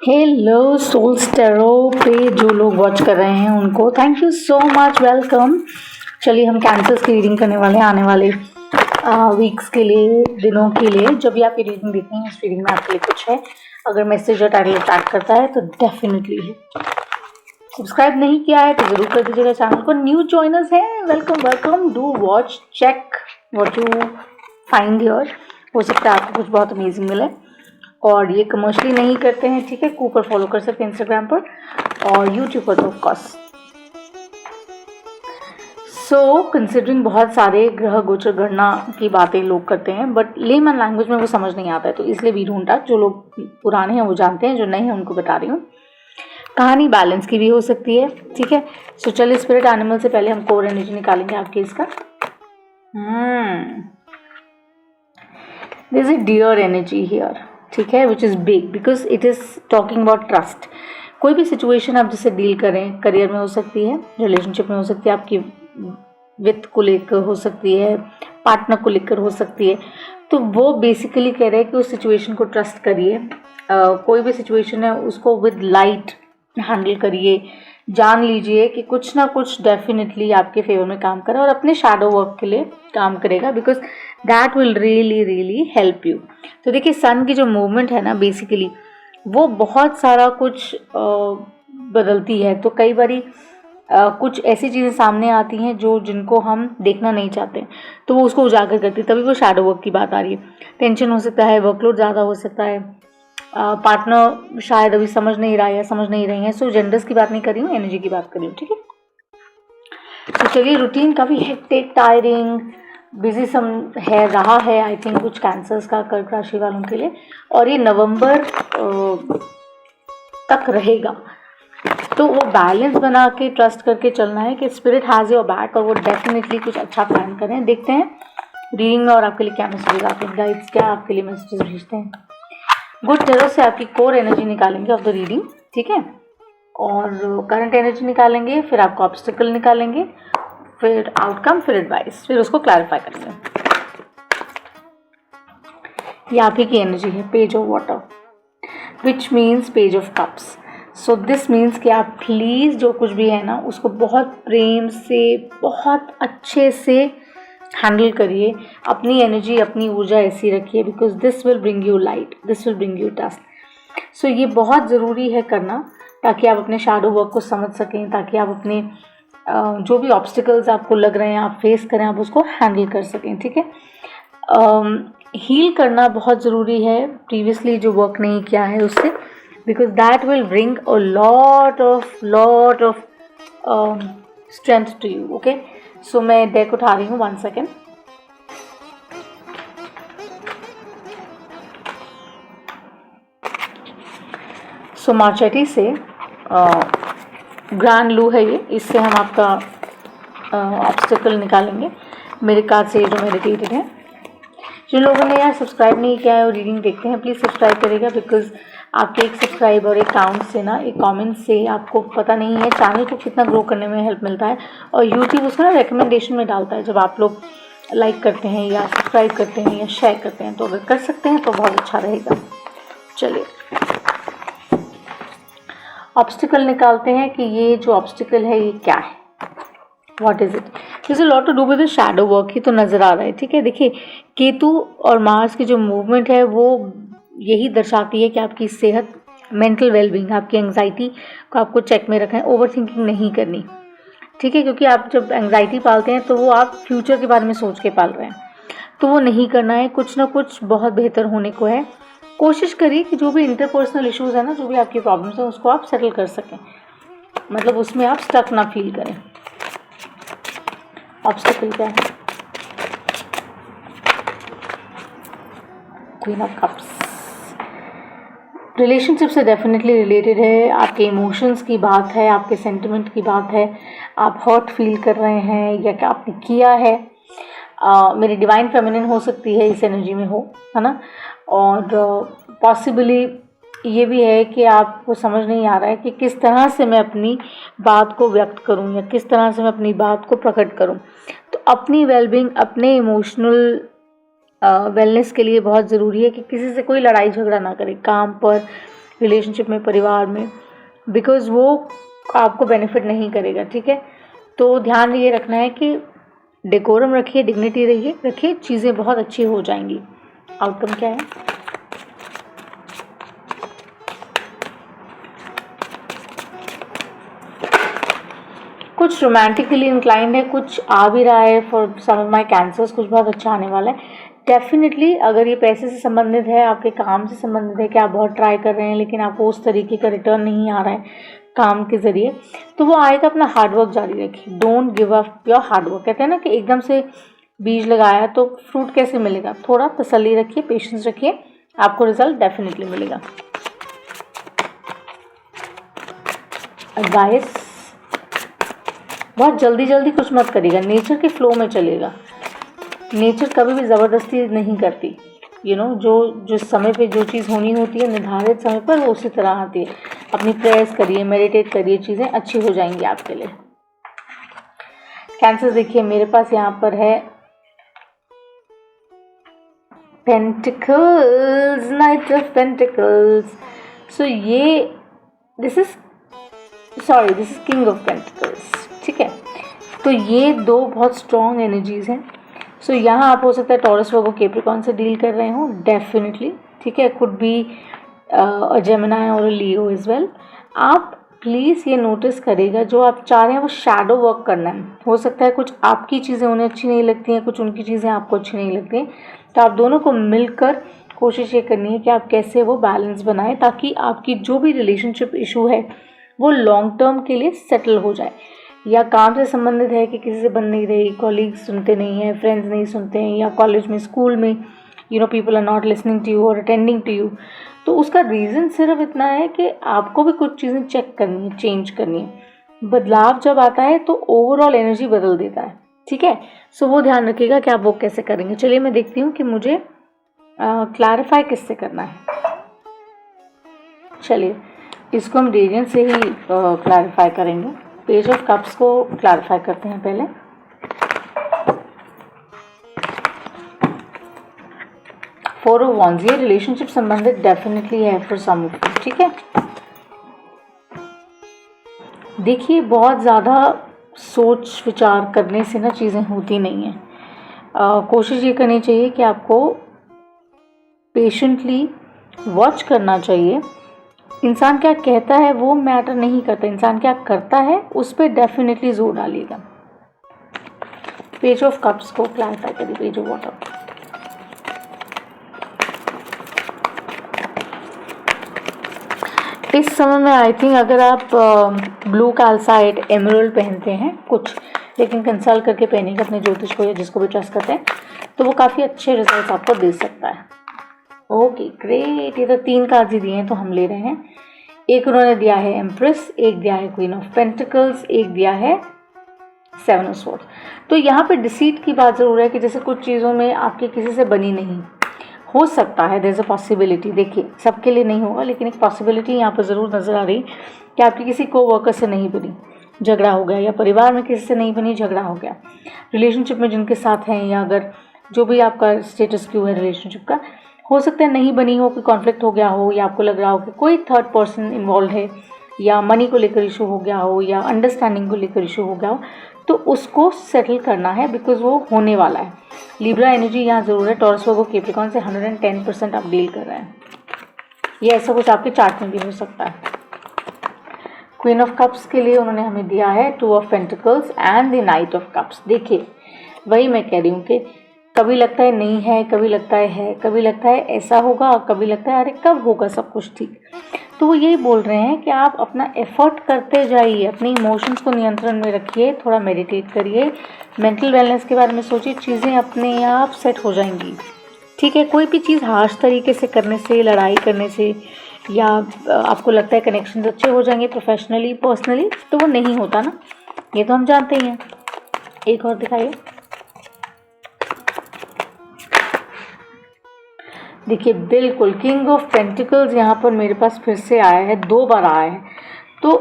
Hello souls tarot पे जो लोग वॉच कर रहे हैं उनको thank you so much, welcome. चलिए हम कैंसर्स की रीडिंग करने वाले हैं आने वाले वीक्स के लिए, दिनों के लिए। जब भी आप ये रीडिंग देखते हैं इस रीडिंग में आपके लिए कुछ है। अगर मैसेज और टाइटल अट्रैक्ट करता है तो डेफिनेटली है। सब्सक्राइब नहीं किया है तो जरूर कर दीजिएगा चैनल को। न्यू जॉइनर्स हैं, welcome welcome. Do watch, check what you find here. हो सकता है आपको कुछ बहुत अमेजिंग मिले। और ये कमर्शियली नहीं करते हैं, ठीक है। कूपर फॉलो कर सकते हैं इंस्टाग्राम पर और यूट्यूब पर तो ऑफकोर्स। सो कंसिडरिंग बहुत सारे ग्रह गोचर गणना की बातें लोग करते हैं, बट लेमन लैंग्वेज में वो समझ नहीं आता है, तो इसलिए वी ढूंढा। जो लोग पुराने हैं वो जानते हैं, जो नए हैं उनको बता रही हूँ। कहानी बैलेंस की भी हो सकती है, ठीक है। सो चलिए स्पिरिट एनिमल से पहले हम कोर एनर्जी निकालेंगे आपके इसका। This is dear energy here, ठीक है, which is big because it is talking about trust. कोई भी सिचुएशन आप जिससे डील करें, करियर में हो सकती है, रिलेशनशिप में हो सकती है, आपकी वित्त को लेकर हो सकती है, पार्टनर को लेकर हो सकती है, तो वो बेसिकली कह रहे हैं कि उस सिचुएशन को ट्रस्ट करिए। कोई भी सिचुएशन है उसको विद लाइट हैंडल करिए। जान लीजिए कि कुछ ना कुछ डेफिनेटली आपके फेवर में काम करे और अपने शैडो वर्क के लिए काम करेगा, because that will really really help you. तो देखिए सन की जो मूवमेंट है ना, बेसिकली वो बहुत सारा कुछ बदलती है। तो कई बारी कुछ ऐसी चीज़ें सामने आती हैं जो जिनको हम देखना नहीं चाहते, तो वो उसको उजागर करती है। तभी वो शैडो वर्क की बात आ रही है। टेंशन हो सकता है, वर्कलोड ज़्यादा हो सकता है, पार्टनर शायद अभी समझ नहीं रहा है या समझ नहीं रही है। सो जेंडर्स की बात नहीं कर रही हूँ, एनर्जी की बात कर रही हूँ, ठीक है। तो चलिए, रूटीन काफ़ी हेक्टिक, टायरिंग, बिजी सम है, रहा है आई थिंक कुछ कैंसर्स का कर्क राशि वालों के लिए, और ये नवंबर तक रहेगा। तो वो बैलेंस बना के ट्रस्ट करके चलना है कि स्पिरिट हैज़ योर बैक, और वो डेफिनेटली कुछ अच्छा प्लान करें। देखते हैं रीडिंग में और आपके लिए क्या मैसेजेस आते हैं, गाइड्स क्या आपके लिए मैसेजेस भेजते हैं। गुड टैरो से आपकी कोर एनर्जी निकालेंगे ऑफ द रीडिंग, ठीक है, और करंट एनर्जी निकालेंगे, फिर आपको ऑब्स्टिकल निकालेंगे, फिर आउटकम, फिर एडवाइस, फिर उसको क्लैरिफाई करेंगे। ये आप ही की एनर्जी है, page of water, which means page of cups. So this means कि आप प्लीज़ जो कुछ भी है ना उसको बहुत प्रेम से, बहुत अच्छे से हैंडल करिए। अपनी एनर्जी, अपनी ऊर्जा ऐसी रखिए, because this will bring you light, this will bring you trust. So ये बहुत ज़रूरी है करना, ताकि आप अपने शैडो वर्क को समझ सकें, ताकि आप अपने जो भी ऑब्स्टिकल्स आपको लग रहे हैं आप फेस करें, आप उसको हैंडल कर सकें, ठीक है। हील करना बहुत ज़रूरी है, प्रीवियसली जो वर्क नहीं किया है उससे, because that will bring a lot of strength to you, okay. So मैं डेक उठा रही हूँ, 1 सेकेंड। सो मार्चेटी से ग्रैंड लू है ये, इससे हम आपका ऑब्स्टिकल निकालेंगे मेरे कार्ड से, जो मेडिटेटेड है। जिन लोगों ने यार सब्सक्राइब नहीं किया है और रीडिंग देखते हैं, प्लीज़ सब्सक्राइब करेगा, बिकॉज आपके एक सब्सक्राइब और एक काउंट से ना, एक कमेंट से, आपको पता नहीं है चैनल को कितना ग्रो करने में हेल्प मिलता है। और यूट्यूब उसको ना रिकमेंडेशन में डालता है जब आप लोग लाइक करते हैं या सब्सक्राइब करते हैं या शेयर करते हैं। तो अगर कर सकते हैं तो बहुत अच्छा रहेगा। चलिए ऑब्स्टिकल निकालते हैं कि ये जो ऑब्स्टिकल है ये क्या है, what is it. This is lot to do with shadow work ही तो नज़र आ रहा है, ठीक है। देखिए केतु और मार्स की जो मूवमेंट है वो यही दर्शाती है कि आपकी सेहत, मेंटल वेलबींग, आपकी एंग्जाइटी को आपको चेक में रखना है, ओवर थिंकिंग नहीं करनी, ठीक है। क्योंकि आप जब एंग्जाइटी पालते हैं तो वो आप फ्यूचर के बारे में सोच के पाल रहे हैं, तो वो नहीं करना है। कुछ ना कुछ बहुत बेहतर होने को है। कोशिश करिए कि जो भी इंटरपर्सनल इश्यूज़ है ना, जो भी आपकी प्रॉब्लम्स हैं, उसको आप सेटल कर सकें, मतलब उसमें आप स्टक ना फील करें। ऑब्स्टिकल क्या है, क्वीन ऑफ कप्स। रिलेशनशिप से डेफिनेटली रिलेटेड है, आपके इमोशंस की बात है, आपके सेंटिमेंट की बात है। आप हर्ट फील कर रहे हैं या क्या आपने किया है। मेरी डिवाइन फेमिनिन हो सकती है इस एनर्जी में हो, है ना। और पॉसिबली ये भी है कि आपको समझ नहीं आ रहा है कि किस तरह से मैं अपनी बात को व्यक्त करूं या किस तरह से मैं अपनी बात को प्रकट करूं। तो अपनी वेलबींग, अपने इमोशनल वेलनेस के लिए बहुत ज़रूरी है कि किसी से कोई लड़ाई झगड़ा ना करें, काम पर रिलेशनशिप में, परिवार में, बिकॉज वो आपको बेनिफिट नहीं करेगा, ठीक है। तो ध्यान ये रखना है कि डेकोरम रखिए, डिग्निटी रखिए, चीज़ें बहुत अच्छी हो जाएंगी। आउटकम क्या है? कुछ रोमांटिकली इंक्लाइंड है, कुछ आ भी रहा है for some of my cancers, कुछ बहुत अच्छा आने वाला है डेफिनेटली। अगर ये पैसे से संबंधित है, आपके काम से संबंधित है कि आप बहुत ट्राई कर रहे हैं लेकिन आपको उस तरीके का रिटर्न नहीं आ रहा है काम के ज़रिए, तो वो आएगा। अपना हार्डवर्क जारी रखिए, don't give up your hard work. कहते हैं ना कि एकदम से बीज लगाया तो फ्रूट कैसे मिलेगा, थोड़ा तसल्ली रखिए, पेशेंस रखिए, आपको रिजल्ट डेफिनेटली मिलेगा। एडवाइस, बहुत जल्दी जल्दी कुछ मत करिएगा, नेचर के फ्लो में चलेगा। नेचर कभी भी ज़बरदस्ती नहीं करती, जो समय पे जो चीज़ होनी होती है निर्धारित समय पर, वो उसी तरह आती है। अपनी प्रेयर्स करिए, मेडिटेट करिए, चीज़ें अच्छी हो जाएंगी आपके लिए। कैंसर देखिए, मेरे पास यहाँ पर है पेंटिकल्स, नाइट ऑफ पेंटिकल्स। सो ये this is king of pentacles, ठीक है। तो ये दो बहुत स्ट्रॉन्ग एनर्जीज हैं। सो यहाँ आप हो सकता है टॉरस, वर्गो, कैप्रिकॉर्न से डील कर रहे हो डेफिनेटली, ठीक है। कुड बी अ जेमिनी और लियो एज वेल। आप प्लीज़ ये नोटिस करेगा, जो आप चाह रहे हैं वो शैडो वर्क करना है। हो सकता है कुछ आपकी चीज़ें उन्हें अच्छी नहीं लगती हैं, कुछ उनकी चीज़ें आपको अच्छी नहीं लगती हैं, तो आप दोनों को मिलकर कोशिश ये करनी है कि आप कैसे वो बैलेंस बनाएं, ताकि आपकी जो भी रिलेशनशिप इशू है वो लॉन्ग टर्म के लिए सेटल हो जाए। या काम से संबंधित है कि किसी से बन नहीं रही, कॉलीग्स सुनते नहीं हैं, फ्रेंड्स नहीं सुनते हैं, या कॉलेज में, स्कूल में people are not listening to you और अटेंडिंग टू यू, तो उसका रीज़न सिर्फ इतना है कि आपको भी कुछ चीज़ें चेक करनी है, चेंज करनी है। बदलाव जब आता है तो ओवरऑल एनर्जी बदल देता है, ठीक है। सो वो ध्यान रखिएगा कि आप वो कैसे करेंगे। चलिए मैं देखती हूँ कि मुझे क्लैरिफाई किससे करना है। चलिए इसको हम रेडियंट से ही क्लैरिफाई करेंगे। पेज ऑफ कप्स को क्लैरिफाई करते हैं पहले। फोर ऑफ वॉन्ड्स, ये रिलेशनशिप संबंधित डेफिनेटली है फॉर सम ऑफ यू, ठीक है। देखिए बहुत ज़्यादा सोच विचार करने से ना चीज़ें होती नहीं हैं। कोशिश ये करनी चाहिए कि आपको पेशेंटली वॉच करना चाहिए। इंसान क्या कहता है वो मैटर नहीं करता, इंसान क्या करता है उस पर डेफिनेटली जोर डालिएगा। पेज ऑफ कप्स को क्लैरिफाई करिए। पेज ऑफ वाटर, इस समय में आई थिंक अगर आप ब्लू कैल्साइट, एमराल्ड पहनते हैं कुछ, लेकिन कंसल्ट करके पहनेंगे अपने ज्योतिष को या जिसको भी ट्रस्ट करते हैं, तो वो काफ़ी अच्छे रिजल्ट आपको दे सकता है। ओके ग्रेट, ये तो 3 कार्ड्स ही दिए हैं तो हम ले रहे हैं। एक उन्होंने दिया है एम्प्रेस, एक दिया है क्वीन ऑफ पेंटिकल्स, एक दिया है 7 ऑफ स्वॉर्ड्स। तो यहाँ पे डिसीट की बात ज़रूर है कि जैसे कुछ चीज़ों में आपकी किसी से बनी नहीं, हो सकता है, देयर इज़ अ पॉसिबिलिटी। देखिए सबके लिए नहीं होगा, लेकिन एक पॉसिबिलिटी यहाँ पर ज़रूर नज़र आ रही कि आपकी किसी को वर्कर से नहीं बनी, झगड़ा हो गया, या परिवार में किसी से नहीं बनी, झगड़ा हो गया। रिलेशनशिप में जिनके साथ हैं, या अगर जो भी आपका स्टेटस क्यों है रिलेशनशिप का, हो सकता है नहीं बनी हो, कोई कॉन्फ्लिक्ट हो गया हो, या आपको लग रहा हो कि कोई थर्ड पर्सन इन्वॉल्व है, या मनी को लेकर इशू हो गया हो, या अंडरस्टैंडिंग को लेकर इशू हो गया हो, तो उसको सेटल करना है बिकॉज वो होने वाला है। लिब्रा एनर्जी यहाँ ज़रूर है। टॉरस, वर्गो, कैप्रिकॉर्न से 110% आप डील कर रहे हैं। ये ऐसा कुछ आपके चार्ट में भी हो सकता है। क्वीन ऑफ कप्स के लिए उन्होंने हमें दिया है 2 of pentacles and the night of cups. देखिए वही मैं कह रही हूँ कि कभी लगता है नहीं है, कभी लगता है, कभी लगता है ऐसा होगा, कभी लगता है अरे कब होगा सब कुछ ठीक। तो वो यही बोल रहे हैं कि आप अपना एफर्ट करते जाइए, अपने इमोशंस को नियंत्रण में रखिए, थोड़ा मेडिटेट करिए, मेंटल वेलनेस के बारे में सोचिए, चीज़ें अपने आप सेट हो जाएंगी, ठीक है। कोई भी चीज़ हार्श तरीके से करने से, लड़ाई करने से, या आपको लगता है कनेक्शन अच्छे हो जाएंगे प्रोफेशनली, पर्सनली, तो वो नहीं होता ना, ये तो हम जानते ही हैं। एक और दिखाइए। देखिए बिल्कुल किंग ऑफ पेंटिकल्स यहाँ पर मेरे पास फिर से आया है, 2 बार आया है, तो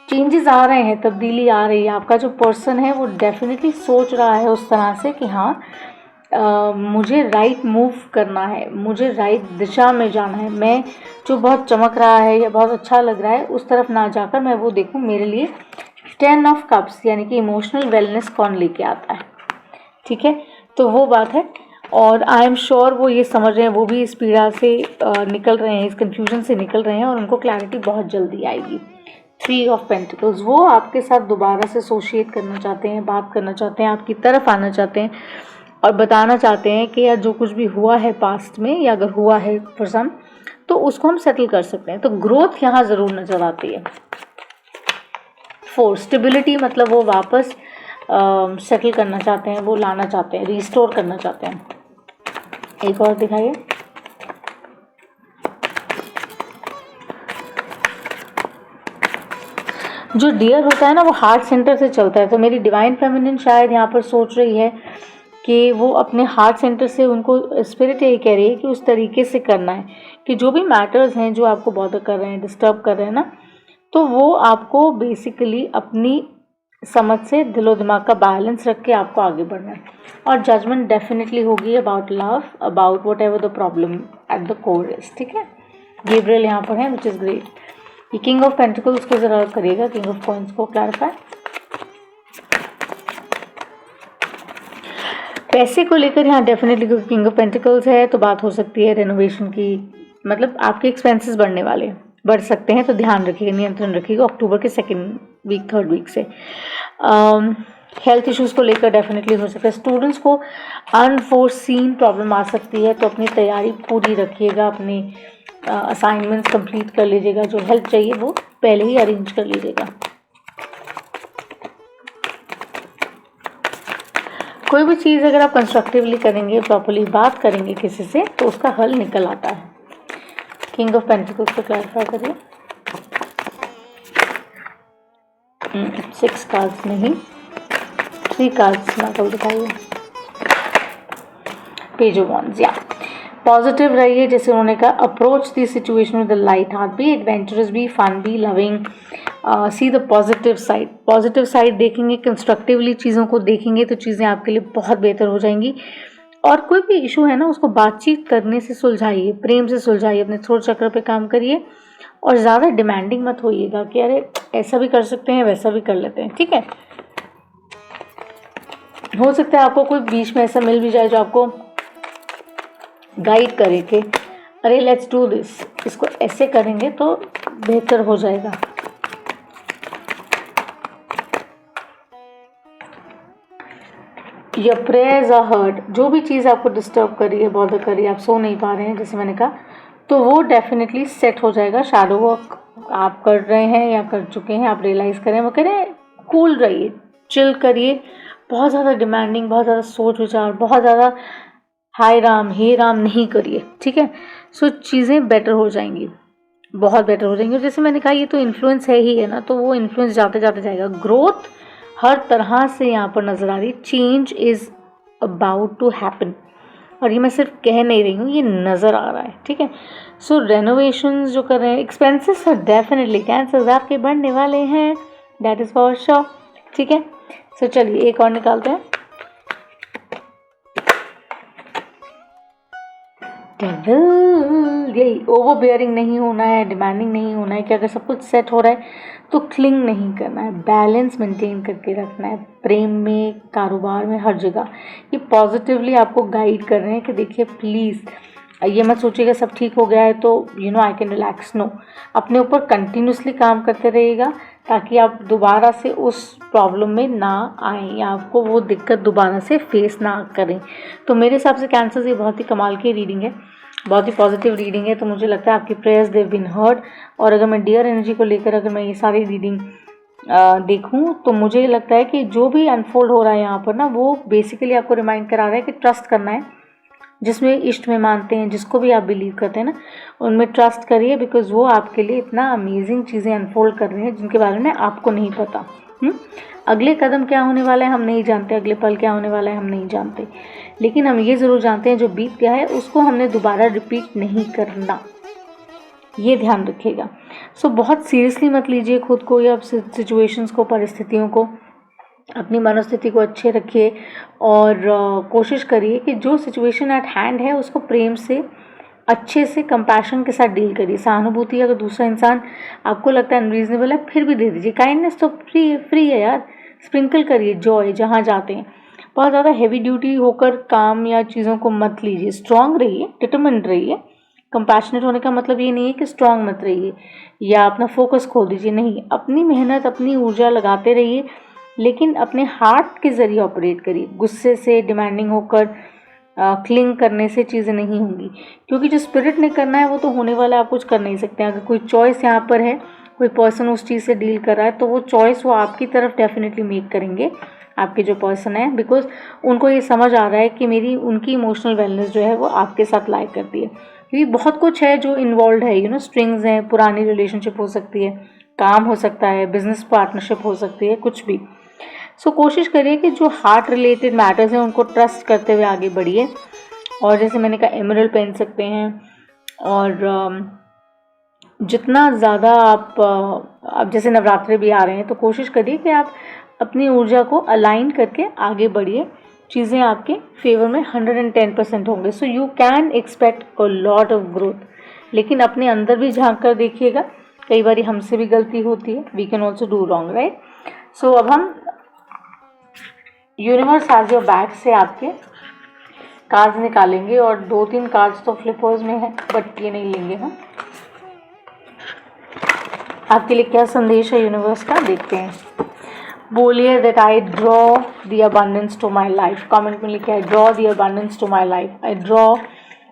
चेंजेस आ रहे हैं, तब्दीली आ रही है। आपका जो पर्सन है वो डेफिनेटली सोच रहा है उस तरह से कि हाँ मुझे राइट मूव करना है, मुझे राइट दिशा में जाना है, मैं जो बहुत चमक रहा है या बहुत अच्छा लग रहा है उस तरफ ना जाकर मैं वो देखूं मेरे लिए 10 ऑफ कप्स यानी कि इमोशनल वेलनेस कौन लेके आता है। ठीक है, तो वो बात है। और आई एम श्योर वो ये समझ रहे हैं, वो भी इस पीड़ा से निकल रहे हैं, इस कन्फ्यूजन से निकल रहे हैं और उनको क्लैरिटी बहुत जल्दी आएगी। 3 ऑफ पेंटिकल्स, वो आपके साथ दोबारा से एसोशिएट करना चाहते हैं, बात करना चाहते हैं, आपकी तरफ आना चाहते हैं और बताना चाहते हैं कि यार जो कुछ भी हुआ है पास्ट में या अगर हुआ है फॉर सम तो उसको हम सेटल कर सकते हैं। तो ग्रोथ यहाँ ज़रूर नज़र आती है। 4 स्टेबिलिटी, मतलब वो वापस सेटल करना चाहते हैं, वो लाना चाहते हैं, रिस्टोर करना चाहते हैं। एक और दिखाइए। जो डियर होता है ना वो हार्ट सेंटर से चलता है, तो मेरी डिवाइन फेमिनिन शायद यहाँ पर सोच रही है कि वो अपने हार्ट सेंटर से, उनको स्पिरिट यही कह रही है कि उस तरीके से करना है कि जो भी मैटर्स हैं जो आपको बॉदर कर रहे हैं, डिस्टर्ब कर रहे हैं ना, तो वो आपको बेसिकली अपनी समझ से दिलो दिमाग का बैलेंस रख के आपको आगे बढ़ना है। और जजमेंट डेफिनेटली होगी about love, about what ever the problem at the core is. ठीक है, गैब्रियल यहाँ पर है विच इज़ ग्रेट। ये किंग ऑफ पेंटिकल्स को ज़रा करिएगा, किंग ऑफ कॉइंस को क्लैरिफाई। पैसे को लेकर यहाँ डेफिनेटली क्योंकि किंग ऑफ पेंटिकल्स है तो बात हो सकती है रेनोवेशन की, मतलब आपके एक्सपेंसेस बढ़ सकते हैं, तो ध्यान रखिएगा, नियंत्रण रखिएगा अक्टूबर के 2nd वीक 3rd वीक से। हेल्थ इश्यूज़ को लेकर डेफिनेटली हो सकता है। स्टूडेंट्स को अनफोर्सीन प्रॉब्लम आ सकती है, तो अपनी तैयारी पूरी रखिएगा, अपनी असाइनमेंट्स कंप्लीट कर लीजिएगा, जो हेल्प चाहिए वो पहले ही अरेंज कर लीजिएगा। कोई भी चीज़ अगर आप कंस्ट्रक्टिवली करेंगे, प्रॉपर्ली बात करेंगे किसी से, तो उसका हल निकल आता है। किंग ऑफ पेंटिकल्स को क्लैरिफाई करिए। 6 कार्ड्स नहीं, 3 कार्ड्स ना कल दिखाइए। पेज ऑफ वॉन्ड्स, या पॉजिटिव रहिए, जैसे उन्होंने कहा approach the situation with the light heart, be adventurous, be fun, be loving, see the positive side. Positive side देखेंगे, कंस्ट्रक्टिवली चीज़ों को देखेंगे तो चीज़ें आपके लिए बहुत बेहतर हो जाएंगी। और कोई भी इशू है ना उसको बातचीत करने से सुलझाइए, प्रेम से सुलझाइए, अपने थ्रोट चक्र पे काम करिए और ज़्यादा डिमांडिंग मत होइएगा कि अरे ऐसा भी कर सकते हैं वैसा भी कर लेते हैं। ठीक है, हो सकता है आपको कोई बीच में ऐसा मिल भी जाए जो आपको गाइड करे कि अरे लेट्स डू दिस, इसको ऐसे करेंगे तो बेहतर हो जाएगा। योर प्रेयर्स आर हर्ड, जो भी चीज़ आपको डिस्टर्ब कर रही है, बॉदर कर रही है, आप सो नहीं पा रहे हैं जैसे मैंने कहा, तो वो डेफिनेटली सेट हो जाएगा। शैडो वर्क आप कर रहे हैं या कर चुके हैं, आप रियलाइज़ करें, वो कह रहे हैं कूल रहिए, चिल करिए, बहुत ज़्यादा डिमांडिंग, बहुत ज़्यादा सोच विचार, बहुत ज़्यादा हाय राम हे राम नहीं करिए। ठीक है, सो चीज़ें बेटर हो जाएंगी, बहुत बेटर हो जाएंगी। और जैसे मैंने कहा ये तो इन्फ्लुएंस है ही है ना, तो वो इन्फ्लुएंस जाते जाते जाएगा। ग्रोथ हर तरह से यहाँ पर नज़र आ रही, change is about to happen, और ये मैं सिर्फ कह नहीं रही हूँ, ये नज़र आ रहा है। ठीक है, सो रेनोवेशंस जो कर रहे हैं, एक्सपेंसेस डेफिनेटली कैंसर्स आपके बढ़ने वाले हैं, दैट इज़ फॉर श्योर। ठीक है, सो चलिए एक और निकालते हैं। डेविल, यही ओवर बेयरिंग नहीं होना है, डिमांडिंग नहीं होना है कि अगर सब कुछ सेट हो रहा है तो क्लिंग नहीं करना है, बैलेंस मेंटेन करके रखना है, प्रेम में, कारोबार में, हर जगह। ये पॉजिटिवली आपको गाइड कर रहे हैं कि देखिए प्लीज़ ये मत सोचिएगा सब ठीक हो गया है तो आई कैन रिलैक्स। नो, अपने ऊपर कंटिन्यूसली काम करते रहिएगा ताकि आप दोबारा से उस प्रॉब्लम में ना आएँ या आपको वो दिक्कत दोबारा से फेस ना करें। तो मेरे हिसाब से कैंसर ये बहुत ही कमाल की रीडिंग है, बहुत ही पॉजिटिव रीडिंग है। तो मुझे लगता है आपकी प्रेयर्स देव बीन हर्ड। और अगर मैं डियर एनर्जी को लेकर अगर मैं ये सारी रीडिंग देखूं तो मुझे लगता है कि जो भी अनफोल्ड हो रहा है यहाँ पर ना, वो बेसिकली आपको रिमाइंड करा रहा है कि ट्रस्ट करना है। जिसमें इष्ट में मानते हैं, जिसको भी आप बिलीव करते हैं ना, उनमें ट्रस्ट करिए, बिकॉज वो आपके लिए इतना अमेजिंग चीज़ें अनफोल्ड कर रहे हैं जिनके बारे में आपको नहीं पता। अगले कदम क्या होने वाला है हम नहीं जानते, अगले पल क्या होने वाला है हम नहीं जानते, लेकिन हम ये ज़रूर जानते हैं जो बीत गया है उसको हमने दोबारा रिपीट नहीं करना, ये ध्यान रखिएगा। सो बहुत सीरियसली मत लीजिए खुद को या सिचुएशंस को, परिस्थितियों को। अपनी मनोस्थिति को अच्छे रखिए और कोशिश करिए कि जो सिचुएशन एट हैंड है उसको प्रेम से, अच्छे से, कंपैशन के साथ डील करिए। सहानुभूति अगर दूसरा इंसान आपको लगता है अनरीजनेबल है, फिर भी दे दीजिए। काइंडनेस तो फ्री है यार। स्प्रिंकल करिए जॉय जहाँ जाते हैं। बहुत ज़्यादा हैवी ड्यूटी होकर काम या चीज़ों को मत लीजिए। स्ट्रांग रहिए, डिटरमिन्ड रहिए। कंपैशनेट होने का मतलब ये नहीं है कि स्ट्रांग मत रहिए या अपना फोकस खो दीजिए, नहीं। अपनी मेहनत, अपनी ऊर्जा लगाते रहिए, लेकिन अपने हार्ट के ज़रिए ऑपरेट करिए। गुस्से से, डिमांडिंग होकर, क्लिंग करने से चीज़ें नहीं होंगी, क्योंकि जो स्पिरिट ने करना है वो तो होने वाला है, आप कुछ कर नहीं सकते। अगर कोई चॉइस यहाँ पर है, कोई पर्सन उस चीज़ से डील कर रहा है, तो वो चॉइस वो आपकी तरफ डेफिनेटली मेक करेंगे, आपके जो पर्सन है, बिकॉज उनको ये समझ आ रहा है कि उनकी इमोशनल वेलनेस जो है वो आपके साथ लाइक करती है। क्योंकि बहुत कुछ है जो इन्वॉल्व है, स्ट्रिंग्स हैं, पुरानी रिलेशनशिप हो सकती है, काम हो सकता है, बिजनेस पार्टनरशिप हो सकती है, कुछ भी। सो कोशिश करिए कि जो हार्ट रिलेटेड मैटर्स हैं उनको ट्रस्ट करते हुए आगे बढ़िए। और जैसे मैंने कहा, एमरल्ड पहन सकते हैं। और जितना ज़्यादा आप जैसे नवरात्रि भी आ रहे हैं, तो कोशिश करिए कि आप अपनी ऊर्जा को अलाइन करके आगे बढ़िए। चीज़ें आपके फेवर में 110% होंगे। So you can expect a lot of growth. लेकिन अपने अंदर भी झांक कर देखिएगा, कई बार हमसे भी गलती होती है। We can also do wrong, right. So अब हम यूनिवर्स एज योर बैक से आपके कार्ड्स निकालेंगे, और 2-3 कार्ड्स तो फ्लिपर्स में है, बट ये नहीं लेंगे हम। आपके लिए क्या संदेश है यूनिवर्स का, देखते हैं। बोलिए that I draw the abundance to my life. Comment में लिखिए, I draw the abundance to my life, I draw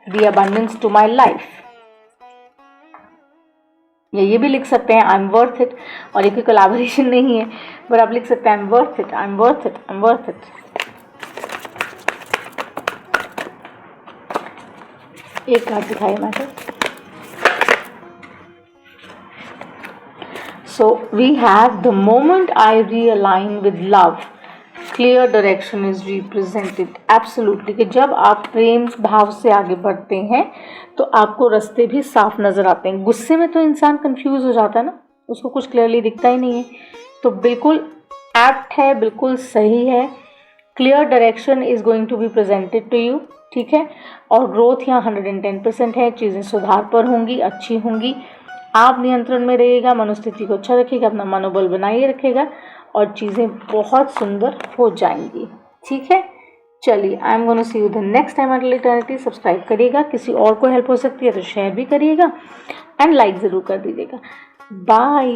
the abundance to my life. या ये भी लिख सकते हैं, आई एम वर्थ इट। और ये कोई कोलैबोरेशन नहीं है, पर आप लिख सकते हैं, I am worth it, I am worth it, I am worth it. एक कार्ड दिखाइए matter. So we have the moment I realign with love, clear direction is represented. Absolutely, कि जब आप प्रेम भाव से आगे बढ़ते हैं तो आपको रास्ते भी साफ नज़र आते हैं। गुस्से में तो इंसान कंफ्यूज हो जाता है ना, उसको कुछ क्लियरली दिखता ही नहीं है। तो बिल्कुल एप्ट है, बिल्कुल सही है। Clear direction is going to be presented to you, ठीक है। और ग्रोथ यहाँ 110% है। चीज़ें सुधार पर होंगी, अच्छी होंगी। आप नियंत्रण में रहिएगा, मनोस्थिति को अच्छा रखिएगा, अपना मनोबल बनाए रखिएगा, और चीज़ें बहुत सुंदर हो जाएंगी, ठीक है। चलिए, I am gonna see you the next time at eternity. Subscribe करिएगा, किसी और को हेल्प हो सकती है तो शेयर भी करिएगा, एंड लाइक ज़रूर कर दीजिएगा। बाय।